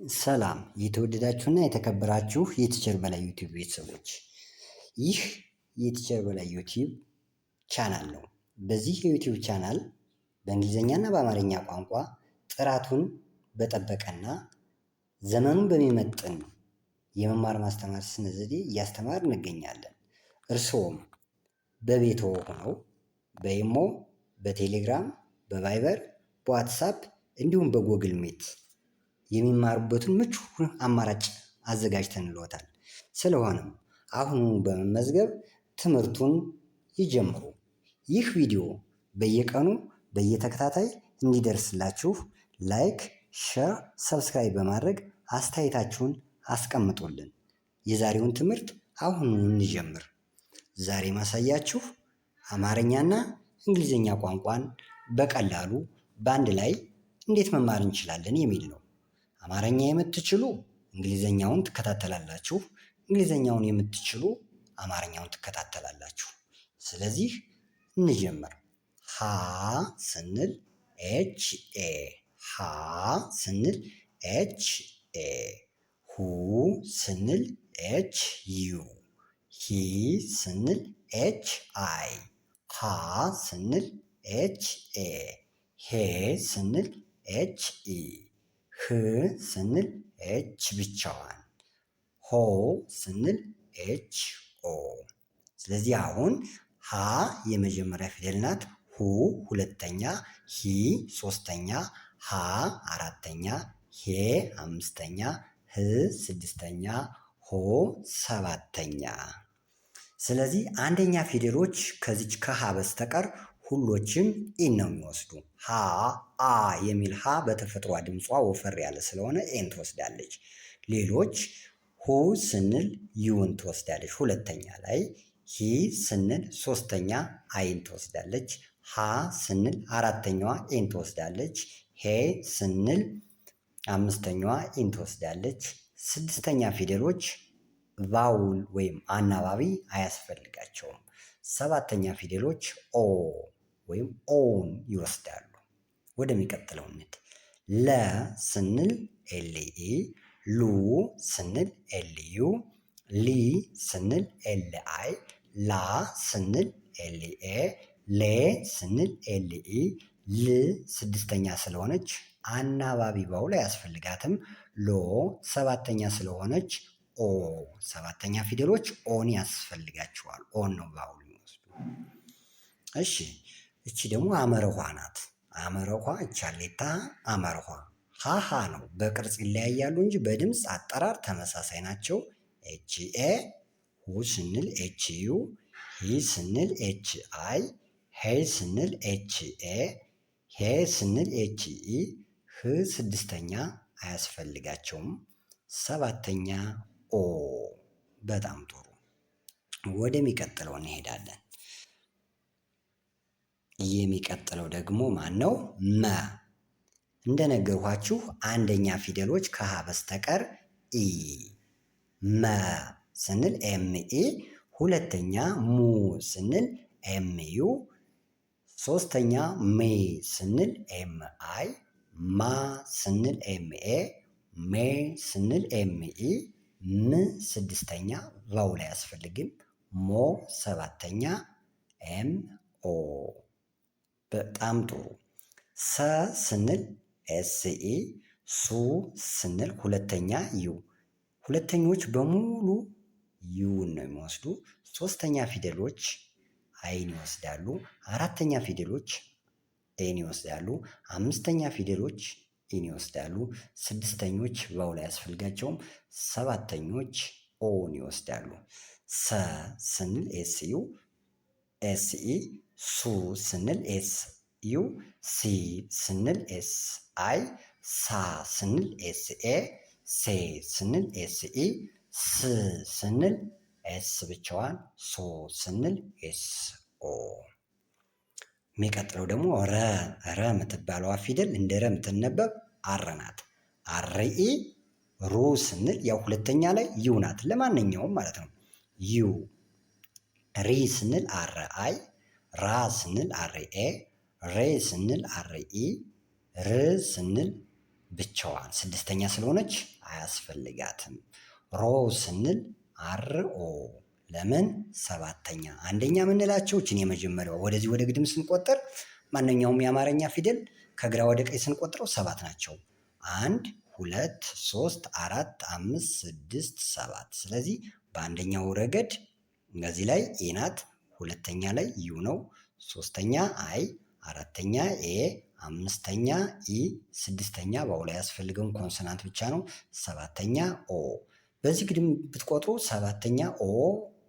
ሰላም የተወደዳችሁና የተከበራችሁ የቲቸር በላይ ዩቲዩብ ቤተሰቦች፣ ይህ የቲቸር በላይ ዩቲዩብ ቻናል ነው። በዚህ የዩቲዩብ ቻናል በእንግሊዝኛና በአማርኛ ቋንቋ ጥራቱን በጠበቀና ዘመኑን በሚመጥን የመማር ማስተማር ስነ ዘዴ እያስተማር እንገኛለን። እርስዎም በቤቶ ሆነው በኢሞ፣ በቴሌግራም፣ በቫይበር፣ በዋትሳፕ እንዲሁም በጎግል ሜት የሚማሩበትን ምቹ አማራጭ አዘጋጅተንልዎታል። ስለሆነም አሁኑ በመመዝገብ ትምህርቱን ይጀምሩ። ይህ ቪዲዮ በየቀኑ በየተከታታይ እንዲደርስላችሁ ላይክ፣ ሼር፣ ሰብስክራይብ በማድረግ አስተያየታችሁን አስቀምጡልን። የዛሬውን ትምህርት አሁኑ እንጀምር። ዛሬ ማሳያችሁ አማርኛና እንግሊዝኛ ቋንቋን በቀላሉ በአንድ ላይ እንዴት መማር እንችላለን የሚል ነው። አማርኛ የምትችሉ እንግሊዝኛውን ትከታተላላችሁ፣ እንግሊዝኛውን የምትችሉ አማርኛውን ትከታተላላችሁ። ስለዚህ እንጀምር። ሀ ስንል ኤች ኤ፣ ሀ ስንል ኤች ኤ፣ ሁ ስንል ኤች ዩ፣ ሂ ስንል ኤች አይ፣ ሃ ስንል ኤች ኤ፣ ሄ ስንል ኤች ኢ፣ ህ ስንል ኤች ብቻዋን፣ ሆ ስንል ኤች ኦ። ስለዚህ አሁን ሀ የመጀመሪያ ፊደል ናት። ሁ ሁለተኛ፣ ሂ ሶስተኛ፣ ሃ አራተኛ፣ ሄ አምስተኛ፣ ህ ስድስተኛ፣ ሆ ሰባተኛ። ስለዚህ አንደኛ ፊደሎች ከዚች ከሀ በስተቀር ሁሎችም ኢን ነው የሚወስዱ። ሀ አ የሚል ሀ በተፈጥሯ ድምጿ ወፈር ያለ ስለሆነ ኤን ትወስዳለች። ሌሎች ሁ ስንል ዩን ትወስዳለች ሁለተኛ ላይ፣ ሂ ስንል ሶስተኛ አይን ትወስዳለች፣ ሃ ስንል አራተኛዋ ኤን ትወስዳለች፣ ሄ ስንል አምስተኛዋ ኢን ትወስዳለች። ስድስተኛ ፊደሎች ቫውል ወይም አናባቢ አያስፈልጋቸውም። ሰባተኛ ፊደሎች ኦ ወይም ኦን ይወስዳሉ። ወደሚቀጥለው እንሂድ። ለ ስንል ኤልኢ፣ ሉ ስንል ኤልዩ፣ ሊ ስንል ኤልአይ፣ ላ ስንል ኤልኤ፣ ሌ ስንል ኤልኢ፣ ል ስድስተኛ ስለሆነች አናባቢ ቫውል አያስፈልጋትም። ሎ ሰባተኛ ስለሆነች ኦ፣ ሰባተኛ ፊደሎች ኦን ያስፈልጋቸዋል። ኦን ነው ቫውል የሚወስዱ። እሺ እቺ ደግሞ አመርኋ ናት። አመርኋ እቻሌታ አመርኋ ሃሃ ነው። በቅርጽ ይለያያሉ እንጂ በድምፅ አጠራር ተመሳሳይ ናቸው። ኤች ኤ፣ ሁ ስንል ኤች ዩ፣ ሂ ስንል ኤች አይ፣ ሄ ስንል ኤች ኤ፣ ሄ ስንል ኤች ኢ፣ ህ ስድስተኛ አያስፈልጋቸውም። ሰባተኛ ኦ። በጣም ጥሩ። ወደሚቀጥለው እንሄዳለን። የሚቀጥለው ደግሞ ማን ነው? መ። እንደነገርኳችሁ አንደኛ ፊደሎች ከሀ በስተቀር ኢ። መ ስንል ኤምኢ፣ ሁለተኛ ሙ ስንል ኤምዩ፣ ሶስተኛ ሜ ስንል ኤምአይ፣ ማ ስንል ኤምኤ፣ ሜ ስንል ኤምኢ፣ ም ስድስተኛ ቫውል አያስፈልግም። ሞ ሰባተኛ ኤም ኦ። በጣም ጥሩ። ሰ ስንል ኤስኢ፣ ሱ ስንል ሁለተኛ ዩ። ሁለተኞች በሙሉ ዩን ነው የሚወስዱ። ሶስተኛ ፊደሎች አይን ይወስዳሉ። አራተኛ ፊደሎች ኤን ይወስዳሉ። አምስተኛ ፊደሎች ኢን ይወስዳሉ። ስድስተኞች ቫውል አያስፈልጋቸውም። ሰባተኞች ኦን ይወስዳሉ። ሰ ስንል ኤስዩ፣ ኤስኢ፣ ሱ ስንል ኤስ ዩ፣ ሲ ስንል ኤስ አይ፣ ሳ ስንል ኤስ ኤ፣ ሴ ስንል ኤስ ኢ፣ ስ ስንል ኤስ ብቻዋን፣ ሶ ስንል ኤስ ኦ። የሚቀጥለው ደግሞ ረ። ረ የምትባለዋ ፊደል እንደ ረ የምትነበብ አር ናት። አርኢ። ሩ ስንል ያው ሁለተኛ ላይ ዩ ናት፣ ለማንኛውም ማለት ነው። ዩ። ሪ ስንል አር አይ፣ ራ ስንል አር ኤ፣ ሬ ስንል አርኢ፣ ር ስንል ብቻዋን ስድስተኛ ስለሆነች አያስፈልጋትም። ሮ ስንል አርኦ ለምን ሰባተኛ አንደኛ የምንላቸው እችን የመጀመሪያው ወደዚህ ወደ ግድም ስንቆጥር ማንኛውም የአማርኛ ፊደል ከግራ ወደ ቀኝ ስንቆጥረው ሰባት ናቸው። 1 2 3 4 5 6 7 ስለዚህ በአንደኛው ረገድ እነዚህ ላይ ኤ ናት፣ ሁለተኛ ላይ ዩ ነው፣ ሶስተኛ አይ፣ አራተኛ ኤ፣ አምስተኛ ኢ፣ ስድስተኛ ባውላ ያስፈልገውን ኮንሶናንት ብቻ ነው፣ ሰባተኛ ኦ። በዚህ ግድም ብትቆጥሩ ሰባተኛ ኦ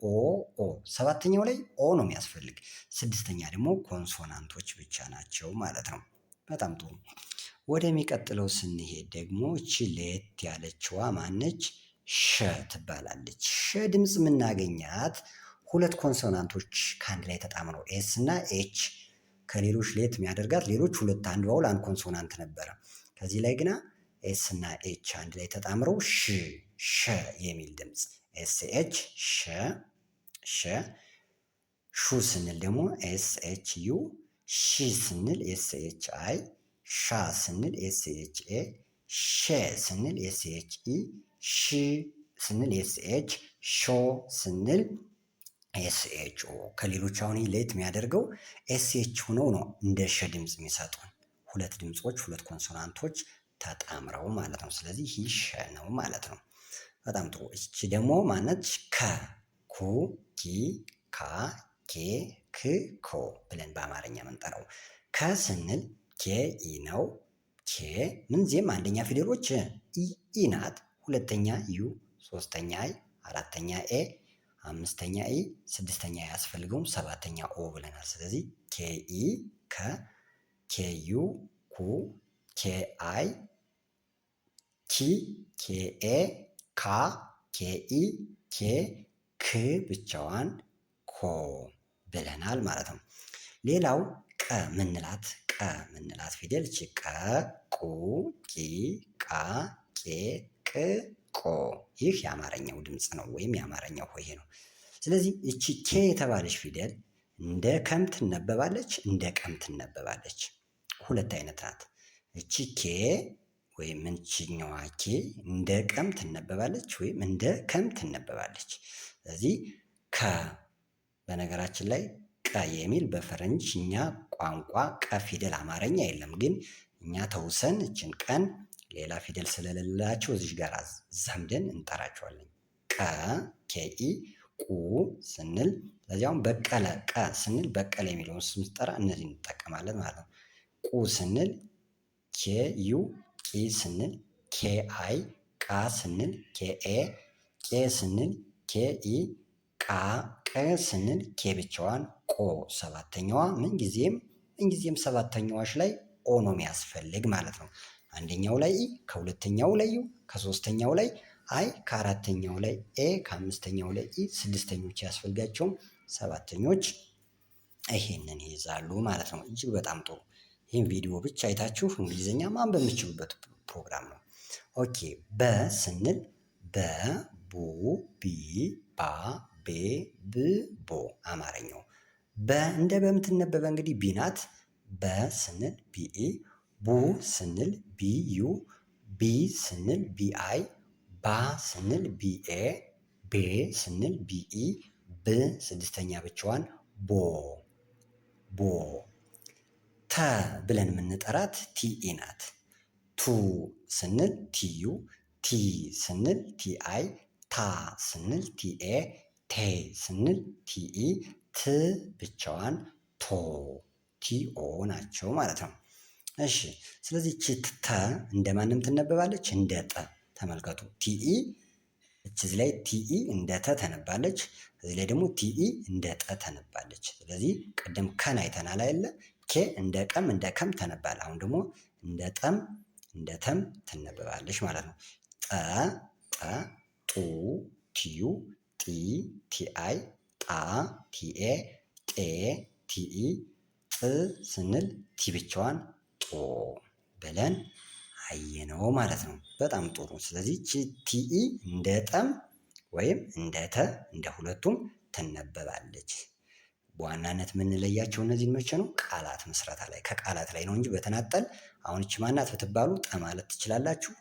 ኦ ኦ ሰባተኛው ላይ ኦ ነው የሚያስፈልግ፣ ስድስተኛ ደግሞ ኮንሶናንቶች ብቻ ናቸው ማለት ነው። በጣም ጥሩ። ወደሚቀጥለው ስንሄድ ደግሞ እቺ ለየት ያለችዋ ማነች? ሸ ትባላለች። ሸ ድምፅ የምናገኛት ሁለት ኮንሶናንቶች ከአንድ ላይ ተጣምረው ኤስ እና ኤች ከሌሎች ለየት የሚያደርጋት ሌሎች ሁለት አንድ ባውል አንድ ኮንሶናንት ነበረ። ከዚህ ላይ ግና ኤስ እና ኤች አንድ ላይ ተጣምረው ሸ የሚል ድምፅ ኤስ ኤች ሸ። ሹ ስንል ደግሞ ኤስ ኤች ዩ፣ ሺ ስንል ኤስ ኤች አይ፣ ሻ ስንል ኤስ ኤች ኤ፣ ሼ ስንል ኤስ ኤች ኢ፣ ሺ ስንል ኤስ ኤች፣ ሾ ስንል ኤስ ኤች ኦ። ከሌሎች አሁን ለየት የሚያደርገው ኤስ ኤች ሆነው ነው እንደ ሸ ድምፅ የሚሰጡን ሁለት ድምፆች ሁለት ኮንሶናንቶች ተጣምረው ማለት ነው። ስለዚህ ይህ ሸ ነው ማለት ነው። በጣም ጥሩ። እቺ ደግሞ ማነች? ከ ኩ ኪ ካ ኬ ክ ኮ ብለን በአማርኛ የምንጠራው። ከ ስንል ኬ ኢ ነው። ኬ ምንጊዜም አንደኛ ፊደሎች ኢ ናት፣ ሁለተኛ ዩ፣ ሶስተኛ አይ፣ አራተኛ ኤ፣ አምስተኛ ኢ፣ ስድስተኛ አያስፈልገውም፣ ሰባተኛ ኦ ብለናል። ስለዚህ ኬ ኢ ከ፣ ኬ ዩ ኩ፣ ኬ አይ ኪ፣ ኬ ኤ ካ፣ ኬ ኢ ኬ፣ ክ ብቻዋን ኮ ብለናል ማለት ነው። ሌላው ቀ ምንላት ፊደል እቺ ቀ፣ ቁ፣ ቂ፣ ቃ፣ ቄ፣ ቅ፣ ቆ። ይህ የአማርኛው ድምፅ ነው ወይም የአማርኛው ሆሄ ነው። ስለዚህ እቺ ኬ የተባለች ፊደል እንደ ከም ትነበባለች፣ እንደ ቀም ትነበባለች። ሁለት አይነት ናት። እቺ ኬ ወይም ምንችኛዋ ኬ እንደ ቀም ትነበባለች ወይም እንደ ከም ትነበባለች። ስለዚህ ከ በነገራችን ላይ ቀ የሚል በፈረንጅኛ ቋንቋ ቀ ፊደል አማርኛ የለም፣ ግን እኛ ተውሰን እችን ቀን ሌላ ፊደል ስለሌላቸው እዚህ ጋር ዘምደን እንጠራቸዋለን። ቀ ኬኢ፣ ቁ ስንል ለዚያውም በቀለ፣ ቀ ስንል በቀለ የሚለውን ስም ስጠራ እነዚህ እንጠቀማለን ማለት ነው። ቁ ስንል ኬ ዩ፣ ቂ ስንል ኬ አይ፣ ቃ ስንል ኬ ኤ፣ ቄ ስንል ኬ ኢ፣ ቃ ቀ ስንል ኬ ብቻዋን፣ ቆ ሰባተኛዋ ምንጊዜም ሰባተኛዋች ላይ ኦ ነው የሚያስፈልግ ማለት ነው። አንደኛው ላይ ኢ፣ ከሁለተኛው ላይ ዩ፣ ከሶስተኛው ላይ አይ፣ ከአራተኛው ላይ ኤ፣ ከአምስተኛው ላይ ኢ፣ ስድስተኞች ያስፈልጋቸውም፣ ሰባተኞች ይሄንን ይይዛሉ ማለት ነው። እጅግ በጣም ጥሩ። ይህን ቪዲዮ ብቻ አይታችሁ እንግሊዝኛ ማንበብ የምችሉበት ፕሮግራም ነው። ኦኬ። በ ስንል በ፣ ቡ፣ ቢ፣ ባ፣ ቤ፣ ብ፣ ቦ አማርኛው። በ እንደ በምትነበበ እንግዲህ ቢ ናት። በ ስንል ቢኢ፣ ቡ ስንል ቢዩ፣ ቢ ስንል ቢአይ፣ ባ ስንል ቢኤ፣ ቤ ስንል ቢኢ፣ ብ ስድስተኛ ብቻዋን ቦ። ተ ብለን የምንጠራት ቲኢ ናት። ቱ ስንል ቲዩ፣ ቲ ስንል ቲአይ፣ ታ ስንል ቲኤ፣ ቴ ስንል ቲኢ፣ ት ብቻዋን ቶ፣ ቲኦ ናቸው ማለት ነው። እሺ፣ ስለዚህ ተ እንደማንም ትነበባለች? እንደ ጠ። ተመልከቱ፣ ቲኢ እዚህ ላይ ቲኢ እንደ ተ ተነባለች፣ እዚህ ላይ ደግሞ ቲኢ እንደ ጠ ተነባለች። ስለዚህ ቅድም ከን አይተናል አይደለ? ኬ እንደ ቀም እንደ ከም ተነባለ። አሁን ደግሞ እንደ ጠም እንደ ተም ትነበባለች ማለት ነው። ጠ፣ ጡ፣ ቲዩ፣ ጢ፣ ቲአይ፣ ጣ፣ ቲኤ፣ ጤ፣ ቲኢ፣ ጥ ስንል ቲ ብቻዋን ጦ ብለን አየነው ማለት ነው። በጣም ጥሩ። ስለዚህ ቲኢ እንደ ጠም ወይም እንደ ተ እንደ ሁለቱም ትነበባለች። በዋናነት የምንለያቸው እነዚህን መቼ ነው? ቃላት ምስረታ ላይ ከቃላት ላይ ነው እንጂ በተናጠል አሁን እቺ ማናት ብትባሉ ጠ ማለት ትችላላችሁ፣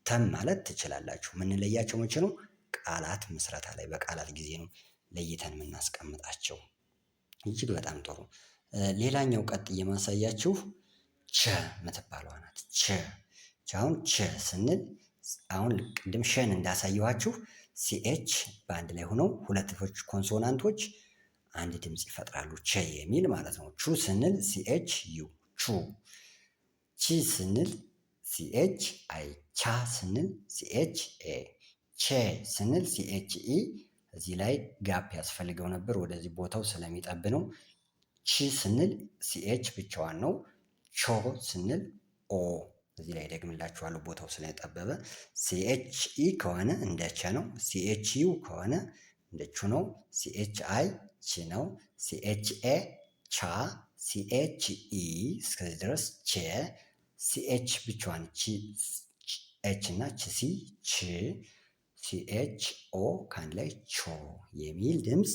ተም ማለት ትችላላችሁ። የምንለያቸው መቼ ነው? ቃላት ምስረታ ላይ በቃላት ጊዜ ነው ለይተን የምናስቀምጣቸው። እጅግ በጣም ጥሩ። ሌላኛው ቀጥዬ የማሳያችሁ ቸ የምትባለዋ ናት። አሁን ቸ ስንል አሁን ቅድም ሸን እንዳሳየኋችሁ ሲኤች በአንድ ላይ ሆነው ሁለቶች ኮንሶናንቶች አንድ ድምፅ ይፈጥራሉ። ቸ የሚል ማለት ነው። ቹ ስንል ሲኤች ዩ ቹ። ቺ ስንል ሲኤች አይ። ቻ ስንል ሲኤች ኤ። ቼ ስንል ሲኤች ኢ። እዚህ ላይ ጋፕ ያስፈልገው ነበር፣ ወደዚህ ቦታው ስለሚጠብ ነው። ቺ ስንል ሲኤች ብቻዋን ነው። ቾ ስንል ኦ። እዚህ ላይ ደግምላችኋለሁ ቦታው ስለጠበበ። ሲኤች ኢ ከሆነ እንደ ቸ ነው። ሲኤች ዩ ከሆነ እንደ ቹ ነው። ሲኤች አይ ቺ ነው። ሲኤች ኤ ቻ። ሲኤች ኢ እስከዚህ ድረስ ቼ። ሲኤች ብቻዋን ቺ ኤች እና ቺ ሲ ች። ሲኤች ኦ ከአንድ ላይ ቾ የሚል ድምፅ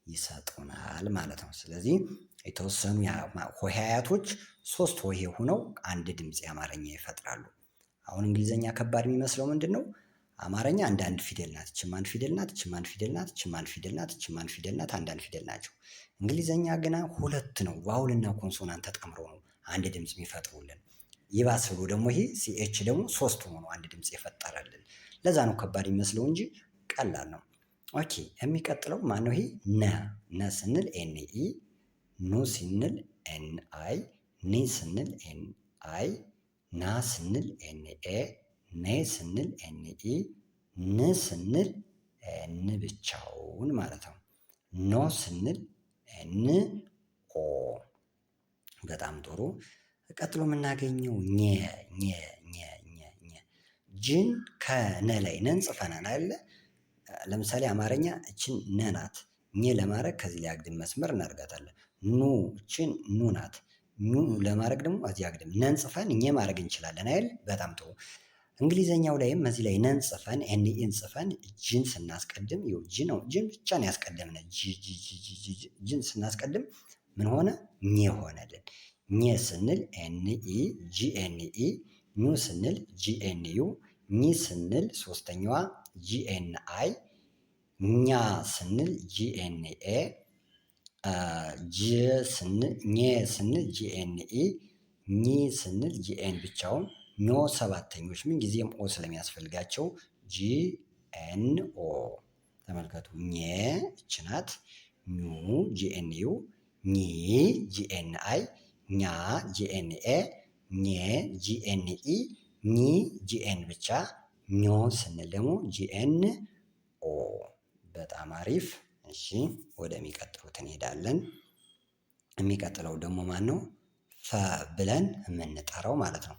ይሰጡናል ማለት ነው። ስለዚህ የተወሰኑ ሆሄያቶች ሶስት ሆሄ ሆነው አንድ ድምፅ የአማርኛ ይፈጥራሉ። አሁን እንግሊዘኛ ከባድ የሚመስለው ምንድን ነው? አማርኛ አንዳንድ ፊደል ናት። እችም አንድ ፊደል ናት። እችም አንድ ፊደል ናት። እችም አንድ ፊደል ናት። እችም አንድ ፊደል ናት። አንዳንድ ፊደል ናቸው። እንግሊዘኛ ግና ሁለት ነው። ቫውልና ኮንሶናንት ተጠምሮ ነው አንድ ድምፅ የሚፈጥሩልን። ይባስ ብሎ ደግሞ ይሄ ሲኤች ደግሞ ሶስት ሆኖ አንድ ድምፅ የፈጠረልን። ለዛ ነው ከባድ የሚመስለው እንጂ ቀላል ነው። ኦኬ የሚቀጥለው ማነው? ይሄ ነ ስንል ኤን ኢ። ኑ ስንል ኤን አይ። ኒ ስንል ኤን አይ። ና ስንል ኤን ኤ። ኔ ስንል ኤን ኢ። ን ስንል ኤን ብቻውን ማለት ነው። ኖ ስንል ኤን ኦ። በጣም ጥሩ። ቀጥሎ የምናገኘው ጅን ከነ ላይ ነን ጽፈናል አይደለ? ለምሳሌ አማርኛ እችን ነ ናት። ኘ ለማድረግ ከዚህ ላይ አግድም መስመር እናደርጋታለን። ኑ እችን ኑ ናት። ኑ ለማድረግ ደግሞ እዚህ አግድም ነን ጽፈን ኘ ማድረግ እንችላለን አይደል? በጣም ጥሩ። እንግሊዘኛው ላይም እዚህ ላይ ነን ጽፈን ኤንኢን ጽፈን ጅን ስናስቀድም ይኸው ጂ ነው። ጅን ብቻ ነው ያስቀደምነ። ጅን ስናስቀድም ምን ሆነ? ኘ ሆነልን። ኘ ስንል ኤንኢ ጂኤንኢ። ኙ ስንል ጂኤንዩ። ኚ ስንል ሶስተኛዋ ጂኤንአይ። ኛ ስንል ጂኤንኤ። ኘ ስንል ጂኤንኢ። ኚ ስንል ጂኤን ብቻውን። ኞ ሰባተኞች ምን ጊዜም ኦ ስለሚያስፈልጋቸው ጂኤንኦ። ተመልከቱ። ኘ እች ናት። ኙ ጂኤንዩ። ኚ ጂኤንአይ። ኛ ጂኤንኤ። ኘ ጂኤንኢ። ኚ ጂኤን ብቻ። ኞ ስንል ደግሞ ጂኤን ኦ። በጣም አሪፍ። እሺ ወደሚቀጥሉት እንሄዳለን። የሚቀጥለው ደግሞ ማን ነው? ፈ ብለን የምንጠራው ማለት ነው።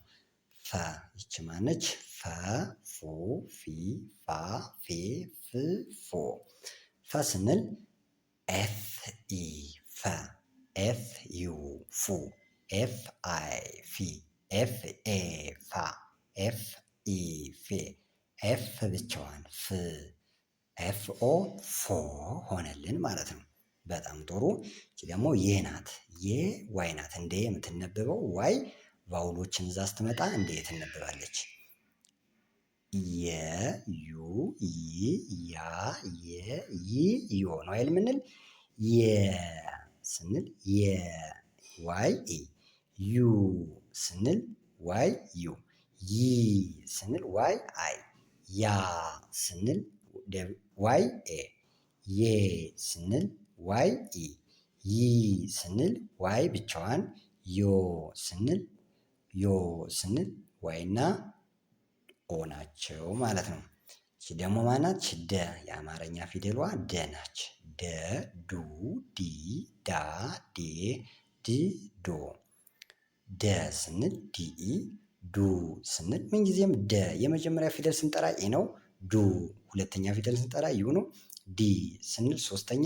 ፈ ይች ማነች? ፈ ፉ ፊ ፋ ፌ ፍ ፎ። ፈ ስንል ኤፍ ኢ ፈ። ኤፍ ዩ ፉ። ኤፍ አይ ፊ። ኤፍ ኤ ፋ። ኤፍ ኢ ፌ። ኤፍ ብቻዋን ፍ። ኤፍ ኦ ፎ ሆነልን ማለት ነው። በጣም ጥሩ። እቺ ደግሞ የ ናት። የ ዋይ ናት። እንደ የምትነበበው ዋይ ቫውሎችን እዛ ስትመጣ እንደ ትነበባለች። የ ዩ ይ ያ የ ይ ዮ ነው አይደል የምንል። የ ስንል የ ዋይ ኢ። ዩ ስንል ዋይ ዩ። ይ ስንል ዋይ አይ። ያ ስንል ዋይ ኤ። የ ስንል ዋይ ኢ። ይ ስንል ዋይ ብቻዋን። ዮ ስንል ዋይ እና ኦ ናቸው ማለት ነው። እቺ ደግሞ ማናች? ደ የአማርኛ ፊደሏ ደ ናች። ደ ዱ ዲ ዳ ዴ ድ ዶ። ደ ስንል ዲኢ። ዱ ስንል ምንጊዜም ደ የመጀመሪያ ፊደል ስንጠራ ኢ ነው። ዱ ሁለተኛ ፊደል ስንጠራ ዩ ነው። ዲ ስንል ሶስተኛ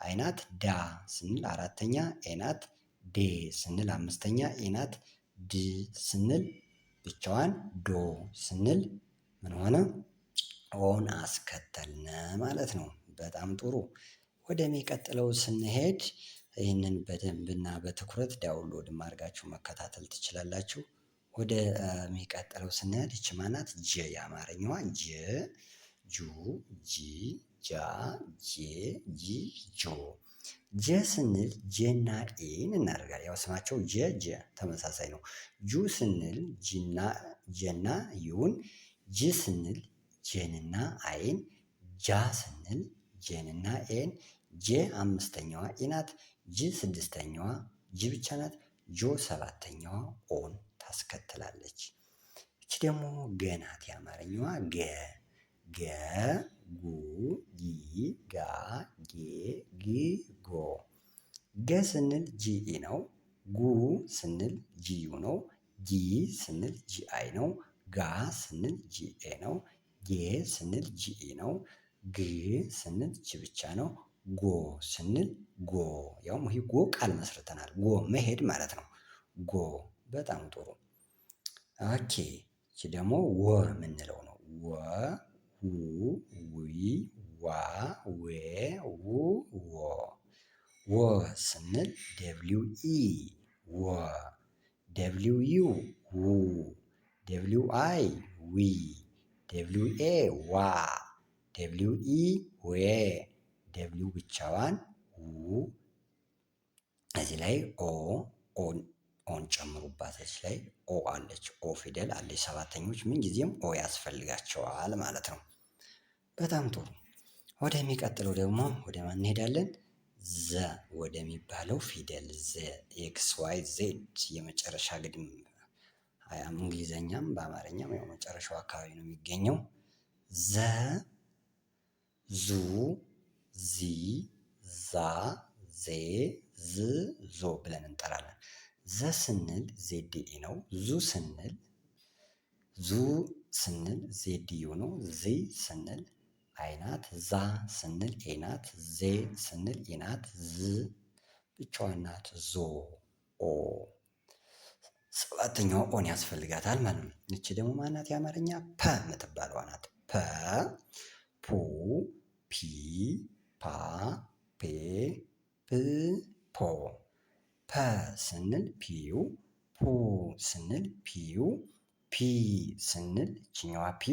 አይናት። ዳ ስንል አራተኛ ኤናት። ዴ ስንል አምስተኛ ኤናት። ድ ስንል ብቻዋን። ዶ ስንል ምን ሆነ? ኦን አስከተልነ ማለት ነው። በጣም ጥሩ። ወደሚቀጥለው ስንሄድ ይህንን በደንብና በትኩረት ዳውንሎድ አድርጋችሁ መከታተል ትችላላችሁ። ወደ የሚቀጥለው ስንሄድ ይቺ ማናት? ጀ የአማርኛዋ ጀ ጁ ጂ ጃ ጄ ጂ ጆ። ጀ ስንል ጄና ኤን እናደርጋለን። ያው ስማቸው ጀ ጀ ተመሳሳይ ነው። ጁ ስንል ጀና ዩን፣ ጂ ስንል ጄንና አይን፣ ጃ ስንል ጄንና ኤን፣ ጄ አምስተኛዋ ኢ ናት፣ ጂ ስድስተኛዋ ጂ ብቻ ናት፣ ጆ ሰባተኛዋ ኦን ታስከትላለች። እቺ ደግሞ ገ ናት። የአማርኛዋ ገ ገ ጉ ጊ ጋ ጌ ግ ጎ። ገ ስንል ጂኢ ነው። ጉ ስንል ጂዩ ነው። ጊ ስንል ጂአይ ነው። ጋ ስንል ጂኤ ነው። ጌ ስንል ጂኢ ነው። ግ ስንል ጂ ብቻ ነው። ጎ ስንል ጎ። ያውም ይሄ ጎ ቃል መስርተናል። ጎ መሄድ ማለት ነው። ጎ። በጣም ጥሩ። ኦኬ። እቺ ደግሞ ወ የምንለው ነው። ወ ው ዊ ዋ ዌ ው ወ። ወ ስንል ደብሊው ኢ ወ፣ ደብሊው ዩ ው፣ ደብሊው አይ ዊ፣ ደብሊው ኤ ዋ፣ ደብሊው ኢ ዌ፣ ደብሊው ብቻዋን ው፣ እዚህ ላይ ኦን ጨምሩባት። እዚህ ላይ ኦ አለች፣ ኦ ፊደል አለች። ሰባተኞች ምን ጊዜም ኦ ያስፈልጋቸዋል ማለት ነው። በጣም ጥሩ። ወደሚቀጥለው ደግሞ ወደ ማን እንሄዳለን? ዘ ወደሚባለው ፊደል ዘ፣ ኤክስ ዋይ ዜድ የመጨረሻ ግድም፣ እንግሊዘኛም በአማርኛም ያው መጨረሻው አካባቢ ነው የሚገኘው። ዘ ዙ ዚ ዛ ዜ ዝ ዞ ብለን እንጠራለን። ዘ ስንል ዜድኢ ነው። ዙ ስንል ዜድዩ ነው። ዚ ስንል አይናት፣ ዛ ስንል ኤናት፣ ዜ ስንል ኢናት፣ ዝ ብቻዋን ናት፣ ዞ ኦ። ሰባተኛዋ ኦን ያስፈልጋታል ማለት ነው። እቺ ደግሞ ማናት? የአማርኛ ፐ የምትባለዋ ናት። ፐ ፑ ፒ ፓ ፔ ፕ ፖ። ፐ ስንል ፒዩ፣ ፑ ስንል ፒዩ፣ ፒ ስንል ችኛዋ ፒ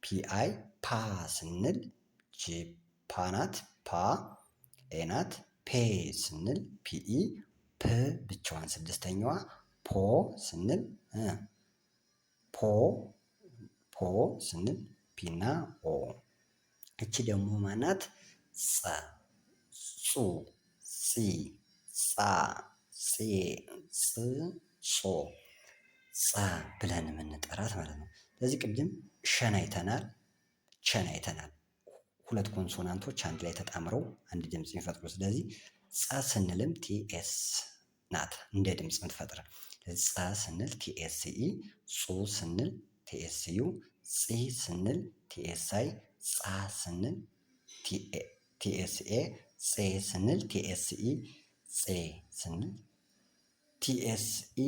ፒ አይ፣ ፓ ስንል ጂ ፓ ናት፣ ፓ ኤ ናት፣ ፔ ስንል ፒኢ፣ ፕ ብቻዋን ስድስተኛዋ፣ ፖ ስንል ፖ ስንል ፒና ኦ። እቺ ደግሞ ማናት? ጸ ጹ ጺ ጻ ጼ ጽ ጾ። ጸ ብለን የምንጠራት ማለት ነው። ስለዚህ ቅድም ሸን አይተናል፣ ቸን አይተናል። ሁለት ኮንሶናንቶች አንድ ላይ ተጣምረው አንድ ድምፅ የሚፈጥሩ። ስለዚህ ጸ ስንልም ቲኤስ ናት እንደ ድምፅ የምትፈጥር። ጸ ስንል ቲኤስኢ፣ ጹ ስንል ቲኤስዩ፣ ጺ ስንል ቲኤስአይ፣ ጻ ስንል ቲኤስኤ፣ ጼ ስንል ቲኤስኢ፣ ጼ ስንል ቲኤስኢ፣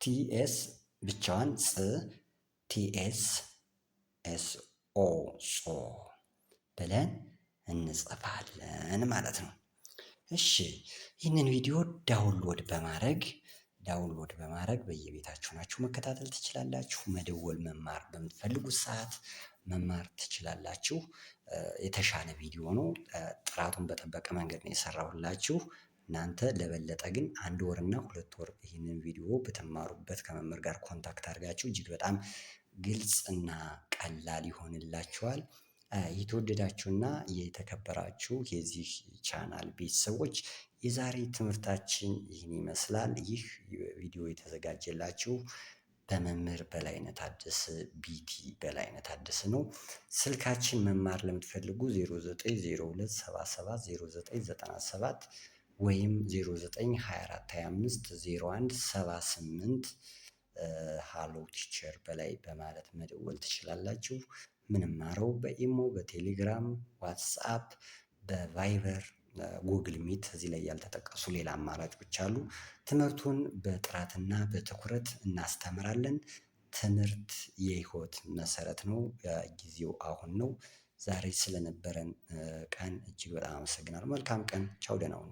ቲኤስ ብቻዋን፣ ጽ ቲኤስ ኤስኦ ጾ ብለን እንጽፋለን ማለት ነው። እሺ ይህንን ቪዲዮ ዳውንሎድ በማድረግ በየቤታችሁ ናችሁ መከታተል ትችላላችሁ። መደወል መማር በምትፈልጉት ሰዓት መማር ትችላላችሁ። የተሻለ ቪዲዮ ነው። ጥራቱን በጠበቀ መንገድ ነው የሰራሁላችሁ። እናንተ ለበለጠ ግን 1 ወርና 2 ወር ይህንን ቪዲዮ ብትማሩበት ከመምህር ጋር ኮንታክት አድርጋችሁ እጅግ በጣም ግልጽና ቀላል ይሆንላችኋል። የተወደዳችሁና የተከበራችሁ የዚህ ቻናል ቤተሰቦች የዛሬ ትምህርታችን ይህን ይመስላል። ይህ ቪዲዮ የተዘጋጀላችሁ በመምህር በላይነህ ታደሰ ቢቲ በላይነህ ታደሰ ነው። ስልካችን መማር ለምትፈልጉ 0902770997 ወይም 0924250178 ሃሎ ቲቸር በላይ በማለት መደወል ትችላላችሁ። ምንማረው በኢሞ፣ በቴሌግራም፣ ዋትስአፕ፣ በቫይበር፣ ጉግል ሚት እዚህ ላይ ያልተጠቀሱ ሌላ አማራጮች አሉ። ትምህርቱን በጥራትና በትኩረት እናስተምራለን። ትምህርት የህይወት መሰረት ነው። ጊዜው አሁን ነው። ዛሬ ስለነበረን ቀን እጅግ በጣም አመሰግናለሁ። መልካም ቀን። ቻው፣ ደህና ሁኑ።